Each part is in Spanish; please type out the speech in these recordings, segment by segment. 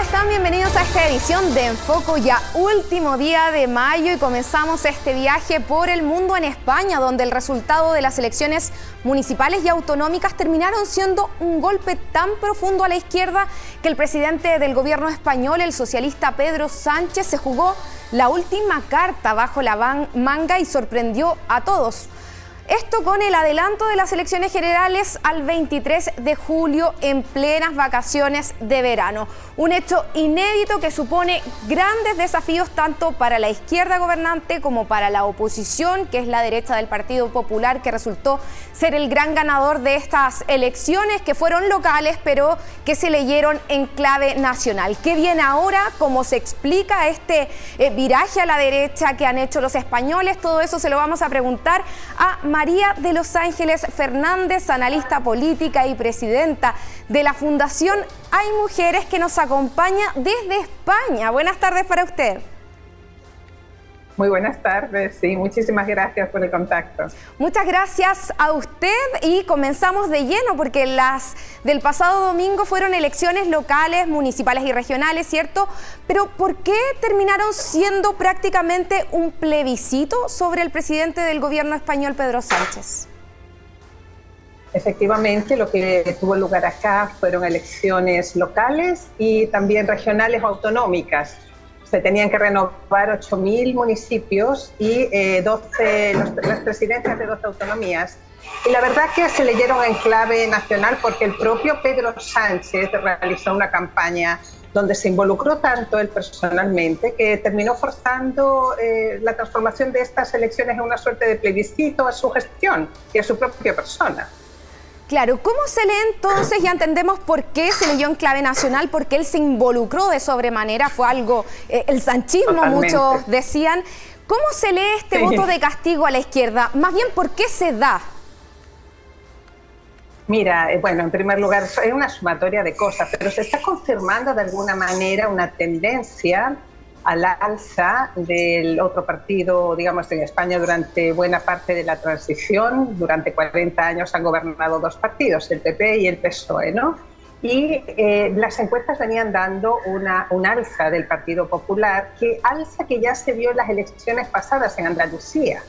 están? Bienvenidos a esta edición de Enfoco, ya último día de mayo, y comenzamos este viaje por el mundo en España, donde el resultado de las elecciones municipales y autonómicas terminaron siendo un golpe tan profundo a la izquierda que el presidente del gobierno español, el socialista Pedro Sánchez, se jugó la última carta bajo la manga y sorprendió a todos. Esto con el adelanto de las elecciones generales al 23 de julio en plenas vacaciones de verano. Un hecho inédito que supone grandes desafíos tanto para la izquierda gobernante como para la oposición, que es la derecha del Partido Popular, que resultó ser el gran ganador de estas elecciones, que fueron locales pero que se leyeron en clave nacional. ¿Qué viene ahora? ¿Cómo se explica este viraje a la derecha que han hecho los españoles? Todo eso se lo vamos a preguntar a María de los Ángeles Fernández, analista política y presidenta de la Fundación Hay Mujeres, que nos acompaña desde España. Buenas tardes para usted. Muy buenas tardes, sí, muchísimas gracias por el contacto. Muchas gracias a usted y comenzamos de lleno porque las del pasado domingo fueron elecciones locales, municipales y regionales, ¿cierto? Pero ¿por qué terminaron siendo prácticamente un plebiscito sobre el presidente del gobierno español, Pedro Sánchez? Efectivamente, lo que tuvo lugar acá fueron elecciones locales y también regionales o autonómicas. Se tenían que renovar 8.000 municipios y las presidencias de 12 autonomías. Y la verdad que se leyeron en clave nacional porque el propio Pedro Sánchez realizó una campaña donde se involucró tanto él personalmente que terminó forzando la transformación de estas elecciones en una suerte de plebiscito a su gestión y a su propia persona. Claro, ¿cómo se lee entonces? Ya entendemos por qué se leyó en clave nacional, porque él se involucró de sobremanera, fue algo, el sanchismo, totalmente. Muchos decían. ¿Cómo se lee este voto de castigo a la izquierda? Más bien, ¿por qué se da? Mira, bueno, en primer lugar, es una sumatoria de cosas, pero se está confirmando de alguna manera una tendencia al alza del otro partido, digamos, en España durante buena parte de la transición. Durante 40 años han gobernado dos partidos, el PP y el PSOE, ¿no? Y las encuestas venían dando un alza del Partido Popular, alza que ya se vio en las elecciones pasadas en Andalucía.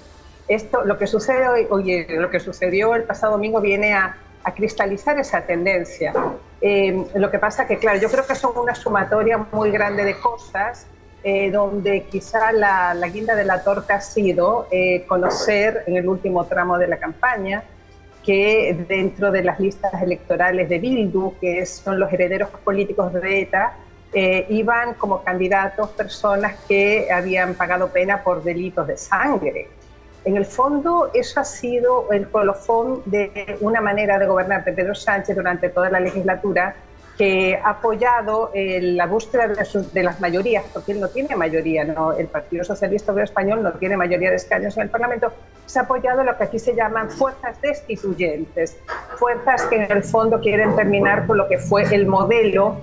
Lo que sucedió el pasado domingo viene a cristalizar esa tendencia. Lo que pasa que, claro, yo creo que son una sumatoria muy grande de cosas, donde quizá la guinda de la torta ha sido conocer en el último tramo de la campaña que dentro de las listas electorales de Bildu, que son los herederos políticos de ETA, iban como candidatos personas que habían pagado pena por delitos de sangre. En el fondo, eso ha sido el colofón de una manera de gobernar de Pedro Sánchez durante toda la legislatura, que ha apoyado la búsqueda de las mayorías, porque él no tiene mayoría, ¿no? El Partido Socialista Obrero Español no tiene mayoría de escaños en el Parlamento. Se ha apoyado lo que aquí se llaman fuerzas destituyentes, fuerzas que en el fondo quieren terminar con lo que fue el modelo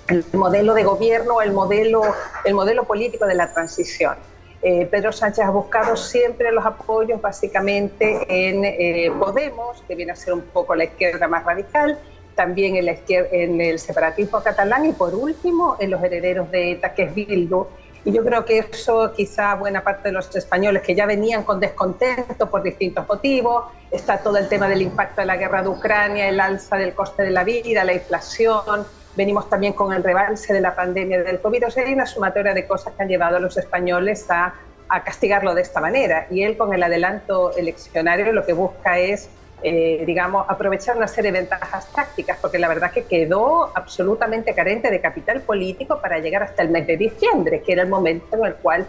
de gobierno, el modelo político de la transición. Pedro Sánchez ha buscado siempre los apoyos básicamente en Podemos, que viene a ser un poco la izquierda más radical, también en el separatismo catalán y por último en los herederos de ETA, que es Bildu. Y yo creo que eso quizá buena parte de los españoles que ya venían con descontento por distintos motivos, está todo el tema del impacto de la guerra de Ucrania, el alza del coste de la vida, la inflación, venimos también con el rebalse de la pandemia del COVID. O sea, hay una sumatoria de cosas que han llevado a los españoles a castigarlo de esta manera. Y él, con el adelanto eleccionario, lo que busca es digamos, aprovechar una serie de ventajas tácticas, porque la verdad que quedó absolutamente carente de capital político para llegar hasta el mes de diciembre, que era el momento en el cual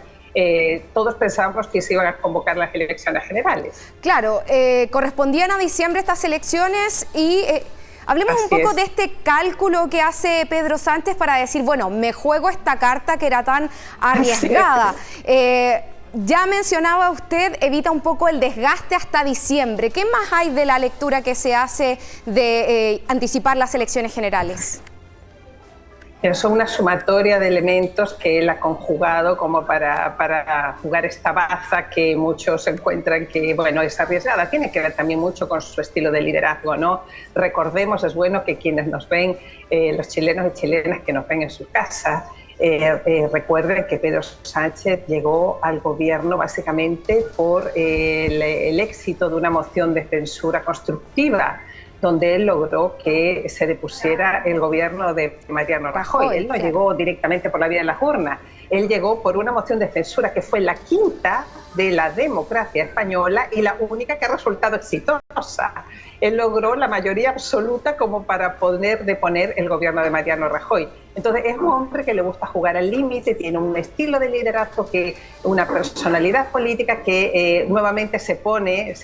todos pensábamos que se iban a convocar las elecciones generales. Claro, correspondían a diciembre estas elecciones y hablemos un poco de este cálculo que hace Pedro Sánchez para decir, bueno, me juego esta carta que era tan arriesgada. Ya mencionaba usted, evita un poco el desgaste hasta diciembre. ¿Qué más hay de la lectura que se hace de anticipar las elecciones generales? Son una sumatoria de elementos que él ha conjugado como para jugar esta baza que muchos encuentran que, bueno, es arriesgada. Tiene que ver también mucho con su estilo de liderazgo, ¿no? Recordemos, es bueno que quienes nos ven, los chilenos y chilenas que nos ven en sus casas, recuerden que Pedro Sánchez llegó al gobierno básicamente por el éxito de una moción de censura constructiva, donde él logró que se depusiera el gobierno de Mariano Rajoy. Él no llegó directamente por la vía de las urnas, él llegó por una moción de censura que fue la quinta de la democracia española y la única que ha resultado exitosa. Él logró la mayoría absoluta como para poder deponer el gobierno de Mariano Rajoy. Entonces es un hombre que le gusta jugar al límite, tiene un estilo de liderazgo, una personalidad política que nuevamente se pone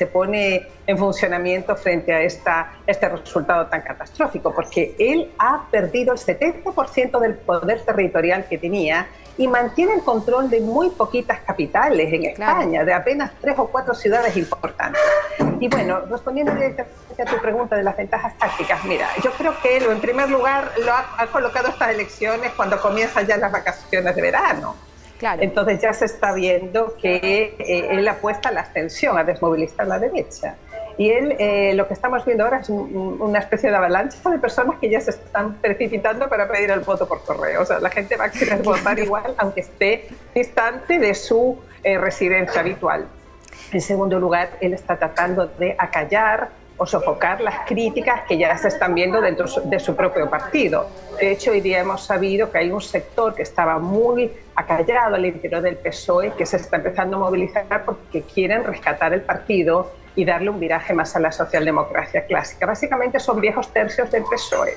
en funcionamiento frente a este resultado tan catastrófico, porque él ha perdido el 70% del poder territorial que tenía y mantiene el control de muy poquitas capitales en España, de apenas 3 o 4 ciudades importantes. Y bueno, respondiendo directamente a tu pregunta de las ventajas tácticas, mira, yo creo que él, en primer lugar, lo ha colocado estas elecciones cuando comienzan ya las vacaciones de verano. Claro. Entonces ya se está viendo que él apuesta a la abstención, a desmovilizar la derecha. Y él, lo que estamos viendo ahora es una especie de avalancha de personas que ya se están precipitando para pedir el voto por correo. O sea, la gente va a querer votar igual, aunque esté distante de su residencia habitual. En segundo lugar, él está tratando de acallar o sofocar las críticas que ya se están viendo dentro de su propio partido. De hecho, hoy día hemos sabido que hay un sector que estaba muy acallado al interior del PSOE que se está empezando a movilizar porque quieren rescatar el partido y darle un viraje más a la socialdemocracia clásica. Básicamente son viejos tercios del PSOE.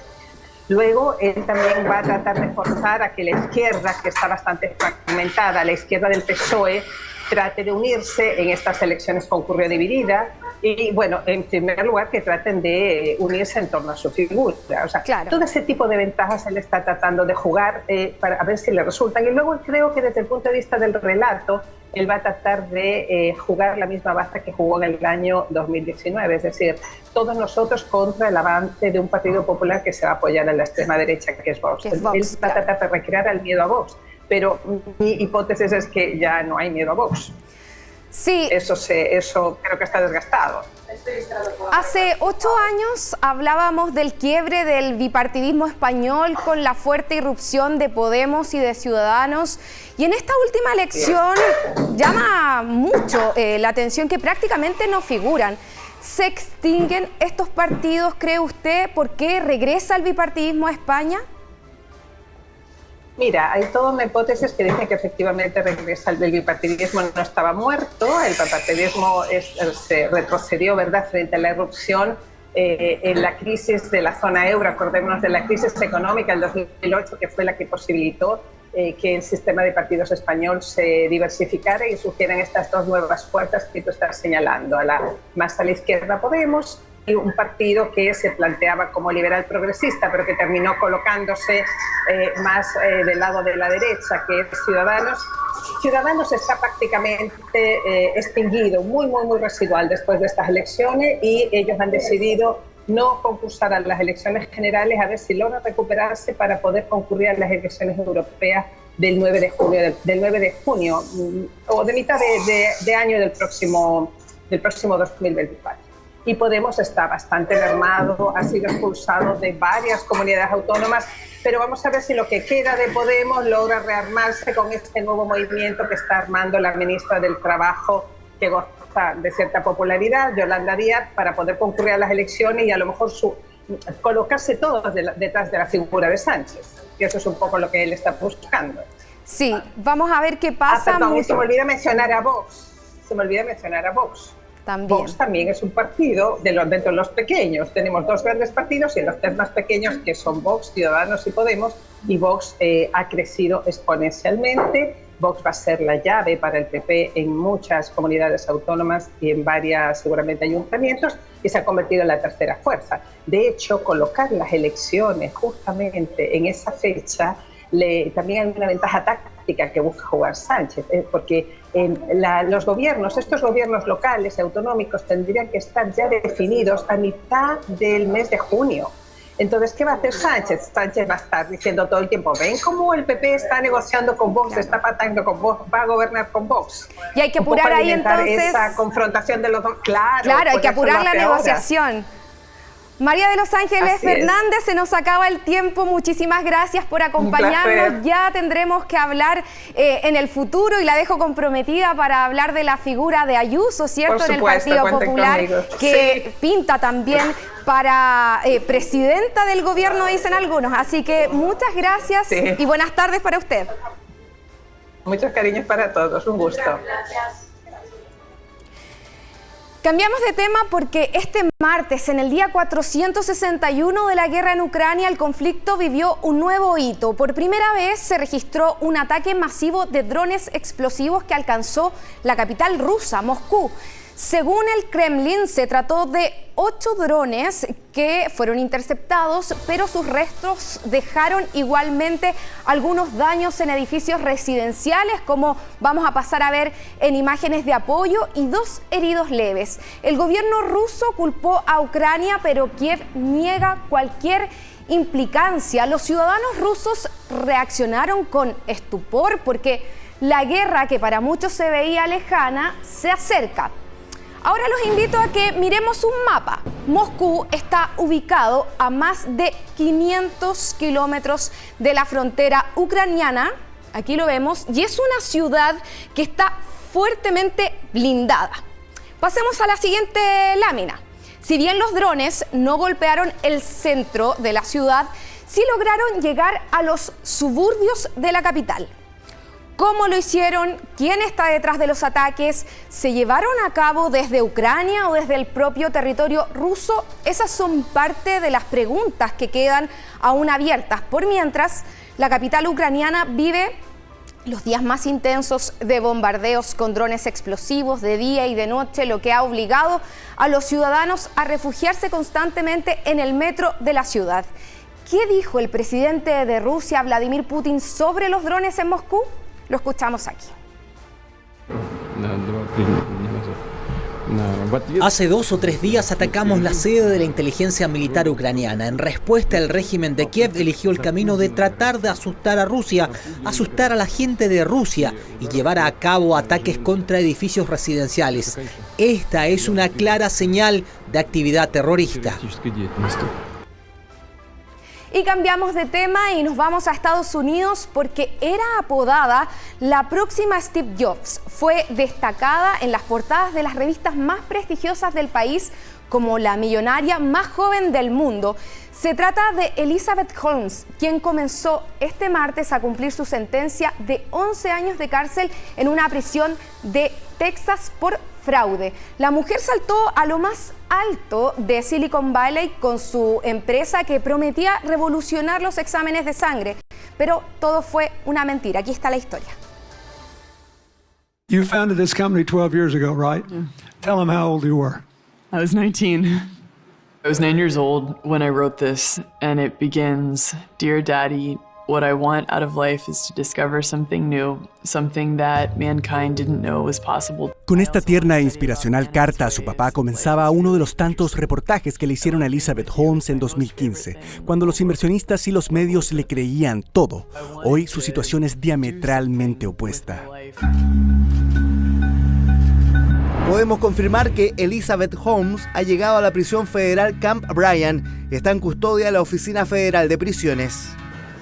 Luego, él también va a tratar de forzar a que la izquierda, que está bastante fragmentada, la izquierda del PSOE, trate de unirse en estas elecciones concurrió dividida y, bueno, en primer lugar, que traten de unirse en torno a su figura. O sea, claro, todo ese tipo de ventajas él está tratando de jugar para ver si le resultan. Y luego creo que desde el punto de vista del relato, él va a tratar de jugar la misma baza que jugó en el año 2019, es decir, todos nosotros contra el avance de un Partido Popular que se va a apoyar a la extrema derecha, que es Vox. Él va a tratar de recrear el miedo a Vox, pero mi hipótesis es que ya no hay miedo a Vox. Sí. Eso creo que está desgastado. Hace 8 años hablábamos del quiebre del bipartidismo español con la fuerte irrupción de Podemos y de Ciudadanos. Y en esta última elección llama mucho la atención que prácticamente no figuran. ¿Se extinguen estos partidos, cree usted? ¿Por qué regresa el bipartidismo a España? Mira, hay toda una hipótesis que dice que efectivamente regresa el bipartidismo, no estaba muerto, el bipartidismo se retrocedió, ¿verdad?, frente a la irrupción en la crisis de la zona euro. Acordémonos de la crisis económica del 2008, que fue la que posibilitó que el sistema de partidos español se diversificara y surgieran estas dos nuevas fuerzas que tú estás señalando, más a la izquierda Podemos, y un partido que se planteaba como liberal progresista, pero que terminó colocándose más del lado de la derecha, que es Ciudadanos. Ciudadanos está prácticamente extinguido, muy residual después de estas elecciones, y ellos han decidido no concursar a las elecciones generales, a ver si logran recuperarse para poder concurrir a las elecciones europeas del 9 de junio o de mitad de año del próximo 2024. Y Podemos está bastante mermado, ha sido expulsado de varias comunidades autónomas, pero vamos a ver si lo que queda de Podemos logra rearmarse con este nuevo movimiento que está armando la ministra del Trabajo, que goza de cierta popularidad, Yolanda Díaz, para poder concurrir a las elecciones y a lo mejor colocarse todos detrás de la figura de Sánchez. Y eso es un poco lo que él está buscando. Sí, vamos a ver qué pasa. Perdón, se me olvida mencionar a Vox. Vox también es un partido dentro de los pequeños. Tenemos 2 grandes partidos y los 3 más pequeños, que son Vox, Ciudadanos y Podemos, y Vox ha crecido exponencialmente. Vox va a ser la llave para el PP en muchas comunidades autónomas y en varias, seguramente, ayuntamientos, y se ha convertido en la tercera fuerza. De hecho, colocar las elecciones justamente en esa fecha también hay una ventaja táctica que busca jugar Sánchez, porque estos gobiernos locales y autonómicos tendrían que estar ya definidos a mitad del mes de junio. Entonces, ¿qué va a hacer Sánchez? Sánchez va a estar diciendo todo el tiempo, ven cómo el PP está negociando con Vox, está pactando con Vox, va a gobernar con Vox. Y hay que apurar ahí entonces esa confrontación de los dos. Claro, hay que apurar la negociación. María de los Ángeles Fernández, se nos acaba el tiempo. Muchísimas gracias por acompañarnos. Ya tendremos que hablar en el futuro y la dejo comprometida para hablar de la figura de Ayuso, ¿cierto? En el Partido Popular, que pinta también para presidenta del gobierno, dicen algunos. Así que muchas gracias y buenas tardes para usted. Muchos cariños para todos, un gusto. Cambiamos de tema porque este martes, en el día 461 de la guerra en Ucrania, el conflicto vivió un nuevo hito. Por primera vez se registró un ataque masivo de drones explosivos que alcanzó la capital rusa, Moscú. Según el Kremlin, se trató de 8 drones que fueron interceptados, pero sus restos dejaron igualmente algunos daños en edificios residenciales, como vamos a pasar a ver en imágenes de apoyo, y 2 heridos leves. El gobierno ruso culpó a Ucrania, pero Kiev niega cualquier implicancia. Los ciudadanos rusos reaccionaron con estupor porque la guerra, que para muchos se veía lejana, se acerca. Ahora los invito a que miremos un mapa. Moscú está ubicado a más de 500 kilómetros de la frontera ucraniana, aquí lo vemos, y es una ciudad que está fuertemente blindada. Pasemos a la siguiente lámina. Si bien los drones no golpearon el centro de la ciudad, sí lograron llegar a los suburbios de la capital. ¿Cómo lo hicieron? ¿Quién está detrás de los ataques? ¿Se llevaron a cabo desde Ucrania o desde el propio territorio ruso? Esas son parte de las preguntas que quedan aún abiertas. Por mientras, la capital ucraniana vive los días más intensos de bombardeos con drones explosivos de día y de noche, lo que ha obligado a los ciudadanos a refugiarse constantemente en el metro de la ciudad. ¿Qué dijo el presidente de Rusia, Vladimir Putin, sobre los drones en Moscú? Lo escuchamos aquí. Hace 2 o 3 días atacamos la sede de la inteligencia militar ucraniana. En respuesta, el régimen de Kiev eligió el camino de tratar de asustar a Rusia, asustar a la gente de Rusia y llevar a cabo ataques contra edificios residenciales. Esta es una clara señal de actividad terrorista. Y cambiamos de tema y nos vamos a Estados Unidos porque era apodada la próxima Steve Jobs. Fue destacada en las portadas de las revistas más prestigiosas del país como la millonaria más joven del mundo. Se trata de Elizabeth Holmes, quien comenzó este martes a cumplir su sentencia de 11 años de cárcel en una prisión de Texas por fraude. La mujer saltó a lo más alto de Silicon Valley con su empresa que prometía revolucionar los exámenes de sangre, pero todo fue una mentira. Aquí está la historia. You founded this company 12 years ago, right? Yeah. Tell them how old you were. I was 19. I was 9 years old when I wrote this, and it begins, "Dear Daddy, what I want out of life is to discover something new, something that mankind didn't know was possible." Con esta tierna e inspiracional carta a su papá comenzaba uno de los tantos reportajes que le hicieron a Elizabeth Holmes en 2015, cuando los inversionistas y los medios le creían todo. Hoy su situación es diametralmente opuesta. Podemos confirmar que Elizabeth Holmes ha llegado a la prisión federal Camp Bryan y está en custodia de la Oficina Federal de Prisiones.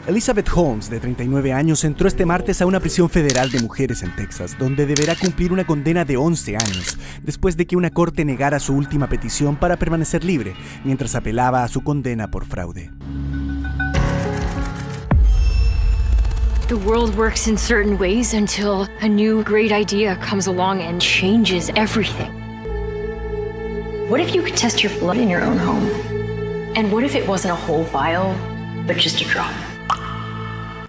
Elizabeth Holmes, de 39 años, entró este martes a una prisión federal de mujeres en Texas, donde deberá cumplir una condena de 11 años, después de que una corte negara su última petición para permanecer libre, mientras apelaba a su condena por fraude. The world works in certain ways until a new great idea comes along and changes everything. What if you could test your blood in your own home? And what if it wasn't a whole vial, but just a drop?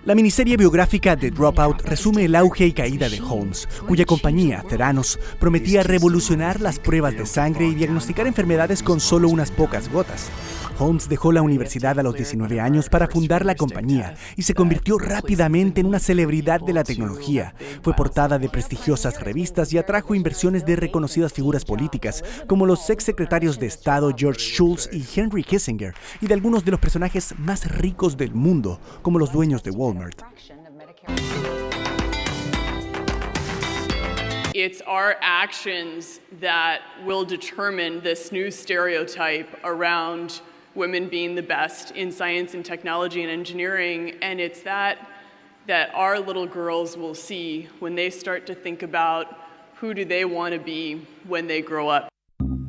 La miniserie biográfica The Dropout resume el auge y caída de Holmes, cuya compañía, Theranos, prometía revolucionar las pruebas de sangre y diagnosticar enfermedades con solo unas pocas gotas. Holmes dejó la universidad a los 19 años para fundar la compañía y se convirtió rápidamente en una celebridad de la tecnología. Fue portada de prestigiosas revistas y atrajo inversiones de reconocidas figuras políticas, como los exsecretarios de Estado George Shultz y Henry Kissinger, y de algunos de los personajes más ricos del mundo, como los dueños de Walmart. It's our actions that will determine this new stereotype around women being the best in science and technology and engineering, and it's that our little girls will see when they start to think about who do they want to be when they grow up.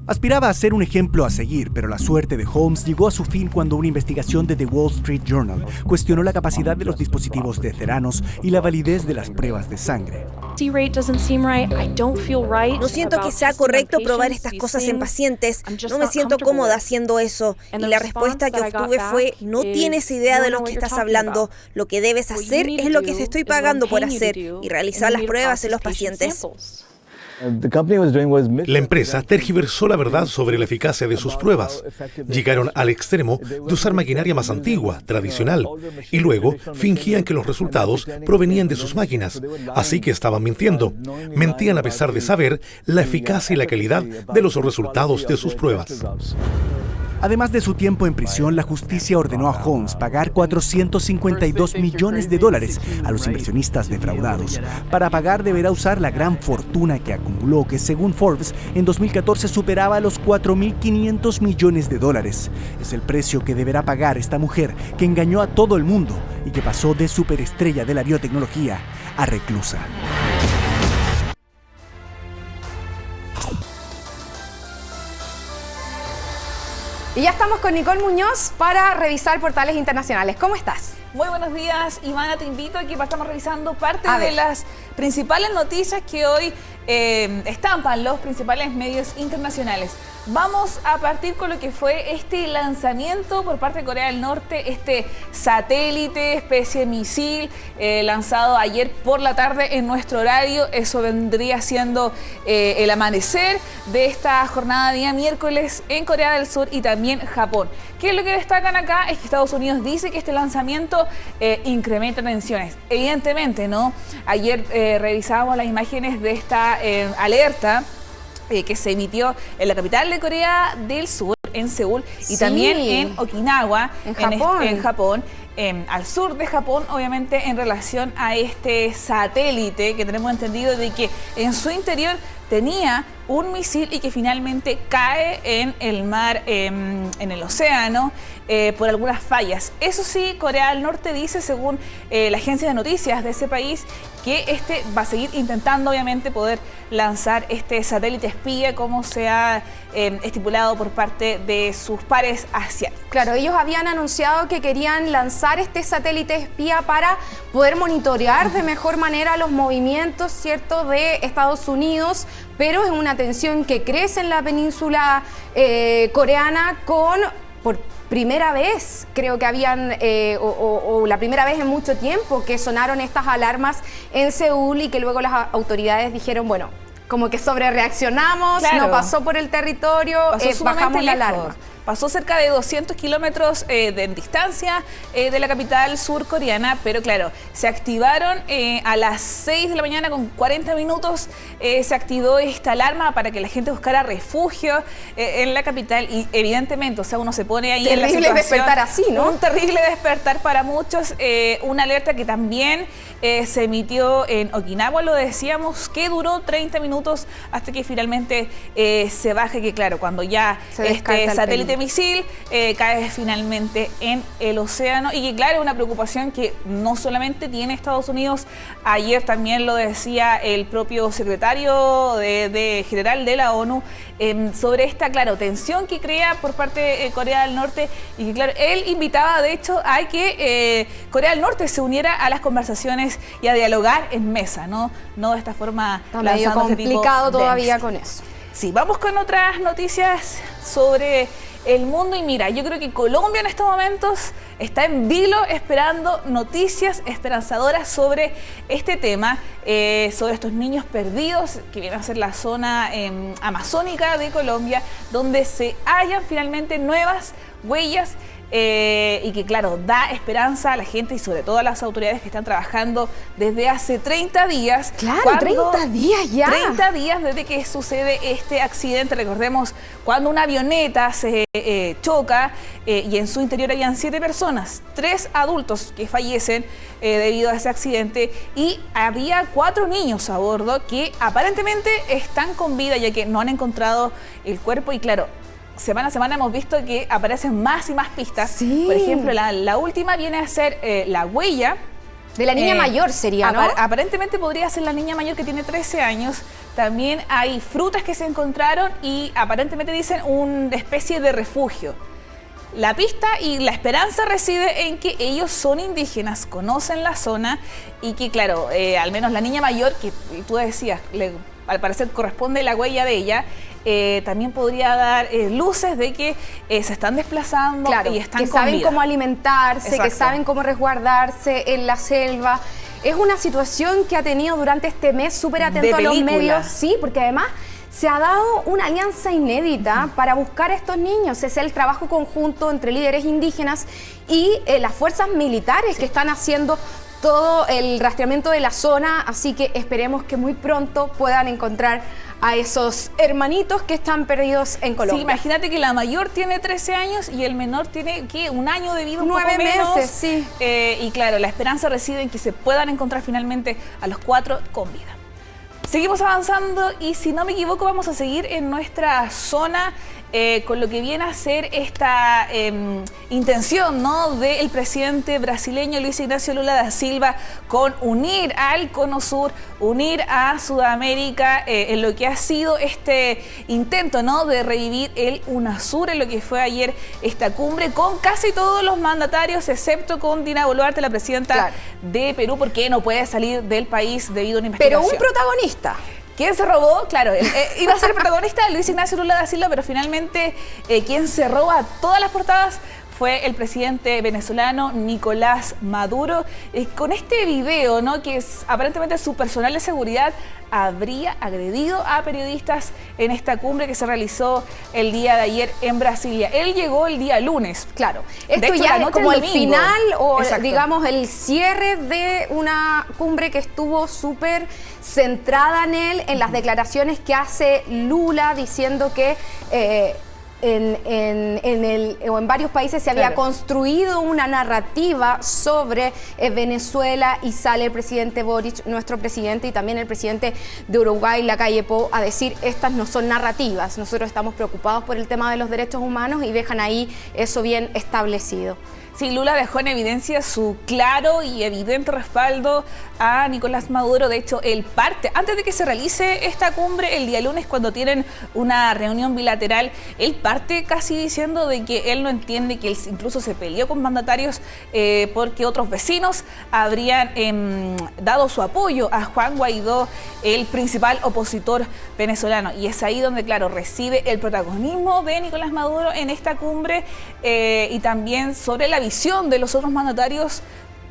Aspiraba a ser un ejemplo a seguir, pero la suerte de Holmes llegó a su fin cuando una investigación de The Wall Street Journal cuestionó la capacidad de los dispositivos de Theranos y la validez de las pruebas de sangre. No siento que sea correcto probar estas cosas en pacientes, no me siento cómoda haciendo eso. Y la respuesta que obtuve fue, no tienes idea de lo que estás hablando, lo que debes hacer es lo que te estoy pagando por hacer y realizar las pruebas en los pacientes. La empresa tergiversó la verdad sobre la eficacia de sus pruebas. Llegaron al extremo de usar maquinaria más antigua, tradicional, y luego fingían que los resultados provenían de sus máquinas. Así que estaban mintiendo. Mentían a pesar de saber la eficacia y la calidad de los resultados de sus pruebas. Además de su tiempo en prisión, la justicia ordenó a Holmes pagar $452 millones a los inversionistas defraudados. Para pagar deberá usar la gran fortuna que acumuló, que según Forbes, en 2014 superaba los $4.500 millones. Es el precio que deberá pagar esta mujer que engañó a todo el mundo y que pasó de superestrella de la biotecnología a reclusa. Y ya estamos con Nicole Muñoz para revisar portales internacionales. ¿Cómo estás? Muy buenos días, Ivana. Te invito a que partamos revisando parte de las principales noticias que hoy estampan los principales medios internacionales. Vamos a partir con lo que fue este lanzamiento por parte de Corea del Norte, este satélite, especie de misil, lanzado ayer por la tarde en nuestro horario. Eso vendría siendo el amanecer de esta jornada día miércoles en Corea del Sur y también Japón. ¿Qué es lo que destacan acá? Es que Estados Unidos dice que este lanzamiento incrementa tensiones. Evidentemente, ¿no? Ayer revisábamos las imágenes de esta alerta que se emitió en la capital de Corea del Sur, en Seúl, y también en Okinawa, en Japón. Al sur de Japón, obviamente, en relación a este satélite que tenemos entendido de que en su interior tenía un misil y que finalmente cae en el mar, en el océano, por algunas fallas. Eso sí, Corea del Norte dice, según la agencia de noticias de ese país, que este va a seguir intentando, obviamente, poder lanzar este satélite espía como se ha estipulado por parte de sus pares asiáticos. Claro, ellos habían anunciado que querían lanzar este satélite espía para poder monitorear de mejor manera los movimientos, ¿cierto?, de Estados Unidos, pero es una tensión que crece en la península coreana por primera vez, creo que habían, o la primera vez en mucho tiempo que sonaron estas alarmas en Seúl y que luego las autoridades dijeron, bueno, como que sobrereaccionamos, no pasó por el territorio, bajamos la alarma. Pasó cerca de 200 kilómetros de distancia de la capital surcoreana, pero claro, se activaron a las 6 de la mañana con 40 minutos, se activó esta alarma para que la gente buscara refugio en la capital y evidentemente, o sea, uno se pone ahí en la situación. Terrible despertar así, ¿no? Un terrible despertar para muchos, una alerta que también se emitió en Okinawa, lo decíamos, que duró 30 minutos hasta que finalmente se baje, que claro, cuando ya este satélite misil cae finalmente en el océano y que claro, es una preocupación que no solamente tiene Estados Unidos, ayer también lo decía el propio secretario general de la ONU sobre esta, claro, tensión que crea por parte de Corea del Norte y que claro, él invitaba de hecho a que Corea del Norte se uniera a las conversaciones y a dialogar en mesa, no de esta forma. Está medio complicado todavía con eso. Sí, vamos con otras noticias sobre el mundo. Y mira, yo creo que Colombia en estos momentos está en vilo esperando noticias esperanzadoras sobre este tema, sobre estos niños perdidos que vienen a ser la zona amazónica de Colombia, donde se hallan finalmente nuevas huellas. Y que claro, da esperanza a la gente y sobre todo a las autoridades que están trabajando desde hace 30 días. Claro, 30 días ya. 30 días desde que sucede este accidente. Recordemos cuando una avioneta se choca y en su interior habían 7 personas, 3 adultos que fallecen debido a ese accidente, y había 4 niños a bordo que aparentemente están con vida, ya que no han encontrado el cuerpo. Y claro, semana a semana hemos visto que aparecen más y más pistas. Sí. Por ejemplo, la última viene a ser la huella de la niña mayor, sería, ¿no? Aparentemente podría ser la niña mayor, que tiene 13 años. También hay frutas que se encontraron y aparentemente dicen una especie de refugio. La pista y la esperanza reside en que ellos son indígenas, conocen la zona y que, claro, al menos la niña mayor, que tú decías, al parecer corresponde la huella de ella, también podría dar luces de que se están desplazando, claro, y están que saben cómo alimentarse, exacto, que saben cómo resguardarse en la selva. Es una situación que ha tenido durante este mes súper atento a los medios. Sí, porque además se ha dado una alianza inédita para buscar a estos niños. Es el trabajo conjunto entre líderes indígenas y las fuerzas militares que están haciendo todo el rastreamiento de la zona, así que esperemos que muy pronto puedan encontrar a esos hermanitos que están perdidos en Colombia. Sí, imagínate que la mayor tiene 13 años y el menor tiene, ¿qué?, un año de vida, un 9 poco menos. meses, sí. Y claro, la esperanza reside en que se puedan encontrar finalmente a los 4 con vida. Seguimos avanzando y, si no me equivoco, vamos a seguir en nuestra zona con lo que viene a ser esta intención, ¿no?, del presidente brasileño Luis Ignacio Lula da Silva con unir al Cono Sur, unir a Sudamérica en lo que ha sido este intento, ¿no?, de revivir el UNASUR, en lo que fue ayer esta cumbre con casi todos los mandatarios, excepto con Dina Boluarte, la presidenta de Perú, porque no puede salir del país debido a una investigación. Pero un protagonista. ¿Quién se robó? Claro, iba a ser el protagonista Luis Ignacio Lula da Silva, pero finalmente quien se roba todas las portadas fue el presidente venezolano Nicolás Maduro. Con este video, ¿no?, que es aparentemente su personal de seguridad habría agredido a periodistas en esta cumbre que se realizó el día de ayer en Brasilia. Él llegó el día lunes. Claro, esto ya es como el final o digamos el cierre de una cumbre que estuvo súper centrada en él, en las declaraciones que hace Lula diciendo que en varios países se había construido una narrativa sobre Venezuela, y sale el presidente Boric, nuestro presidente, y también el presidente de Uruguay, Lacalle Pou, a decir: estas no son narrativas, nosotros estamos preocupados por el tema de los derechos humanos, y dejan ahí eso bien establecido. Sí, Lula dejó en evidencia su claro y evidente respaldo a Nicolás Maduro. De hecho, él parte, antes de que se realice esta cumbre, el día lunes, cuando tienen una reunión bilateral, él parte casi diciendo de que él no entiende, que él incluso se peleó con mandatarios porque otros vecinos habrían dado su apoyo a Juan Guaidó, el principal opositor venezolano. Y es ahí donde, claro, reside el protagonismo de Nicolás Maduro en esta cumbre, y también sobre la visión de los otros mandatarios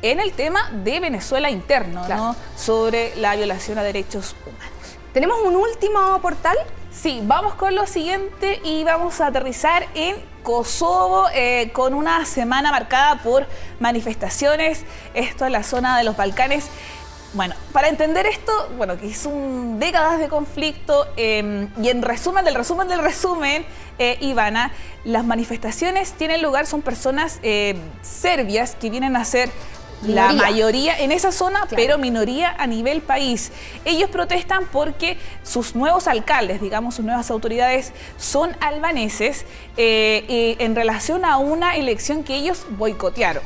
en el tema de Venezuela interno, ¿no?, sobre la violación a derechos humanos. ¿Tenemos un último portal? Sí, vamos con lo siguiente y vamos a aterrizar en Kosovo con una semana marcada por manifestaciones, esto en la zona de los Balcanes. Bueno, para entender esto, bueno, que son décadas de conflicto, y en resumen del resumen, Ivana, las manifestaciones tienen lugar, son personas serbias que vienen a ser la mayoría en esa zona, pero minoría a nivel país. Ellos protestan porque sus nuevos alcaldes, digamos, sus nuevas autoridades son albaneses en relación a una elección que ellos boicotearon.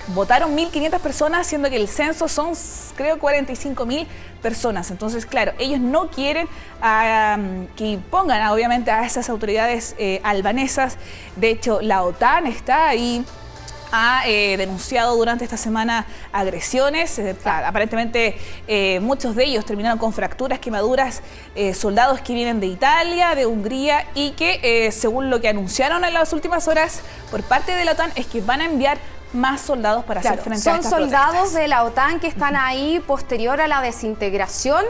Votaron 1.500 personas, siendo que el censo son, creo, 45.000 personas. Entonces, claro, ellos no quieren que pongan, obviamente, a esas autoridades albanesas. De hecho, la OTAN está ahí ha denunciado durante esta semana agresiones. Aparentemente muchos de ellos terminaron con fracturas, quemaduras, soldados que vienen de Italia, de Hungría y que según lo que anunciaron en las últimas horas por parte de la OTAN es que van a enviar más soldados para hacer frente a estas protestas. Son soldados de la OTAN que están ahí posterior a la desintegración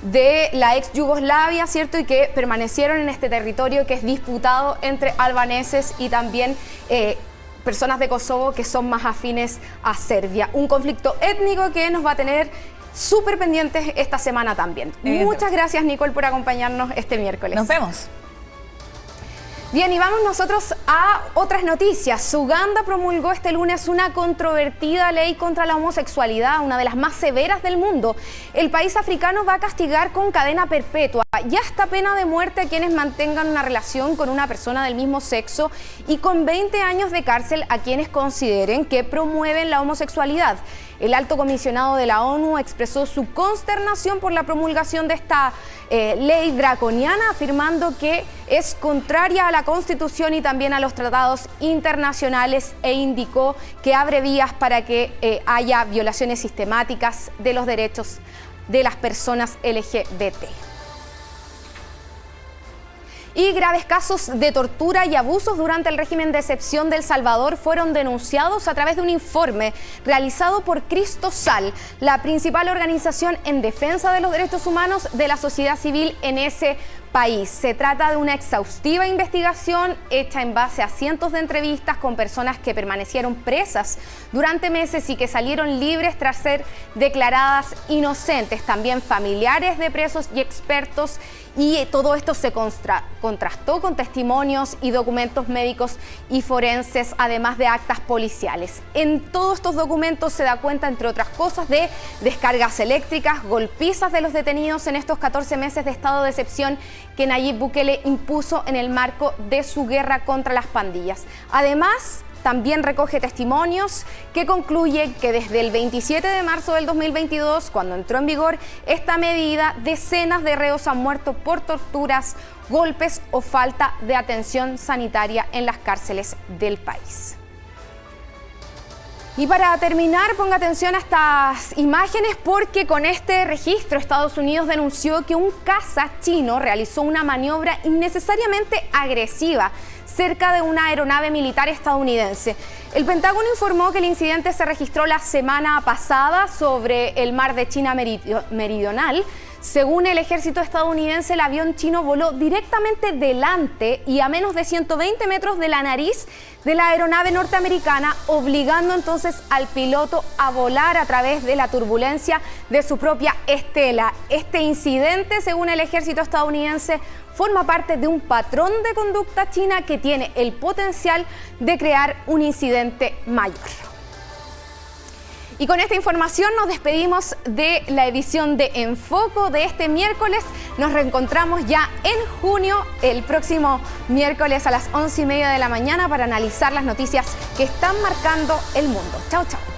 de la ex Yugoslavia, ¿cierto? Y que permanecieron en este territorio que es disputado entre albaneses y también personas de Kosovo que son más afines a Serbia. Un conflicto étnico que nos va a tener súper pendientes esta semana también. Muchas gracias, Nicole, por acompañarnos este miércoles. Nos vemos. Bien, y vamos nosotros a otras noticias. Uganda promulgó este lunes una controvertida ley contra la homosexualidad, una de las más severas del mundo. El país africano va a castigar con cadena perpetua y hasta pena de muerte a quienes mantengan una relación con una persona del mismo sexo y con 20 años de cárcel a quienes consideren que promueven la homosexualidad. El alto comisionado de la ONU expresó su consternación por la promulgación de esta ley draconiana, afirmando que es contraria a la Constitución y también a los tratados internacionales e indicó que abre vías para que haya violaciones sistemáticas de los derechos de las personas LGBT. Y graves casos de tortura y abusos durante el régimen de excepción de El Salvador fueron denunciados a través de un informe realizado por Cristosal, la principal organización en defensa de los derechos humanos de la sociedad civil en ese país. Se trata de una exhaustiva investigación hecha en base a cientos de entrevistas con personas que permanecieron presas durante meses y que salieron libres tras ser declaradas inocentes, también familiares de presos y expertos, y todo esto se contrastó con testimonios y documentos médicos y forenses, además de actas policiales. En todos estos documentos se da cuenta, entre otras cosas, de descargas eléctricas, golpizas de los detenidos en estos 14 meses de estado de excepción que Nayib Bukele impuso en el marco de su guerra contra las pandillas. Además, también recoge testimonios que concluyen que desde el 27 de marzo del 2022, cuando entró en vigor esta medida, decenas de reos han muerto por torturas, golpes o falta de atención sanitaria en las cárceles del país. Y para terminar, ponga atención a estas imágenes porque con este registro Estados Unidos denunció que un caza chino realizó una maniobra innecesariamente agresiva cerca de una aeronave militar estadounidense. El Pentágono informó que el incidente se registró la semana pasada sobre el mar de China Meridional. Según el ejército estadounidense, el avión chino voló directamente delante y a menos de 120 metros de la nariz de la aeronave norteamericana, obligando entonces al piloto a volar a través de la turbulencia de su propia estela. Este incidente, según el ejército estadounidense, forma parte de un patrón de conducta china que tiene el potencial de crear un incidente mayor. Y con esta información nos despedimos de la edición de En Foco de este miércoles. Nos reencontramos ya en junio, el próximo miércoles a las 11:30 de la mañana para analizar las noticias que están marcando el mundo. Chao, chao.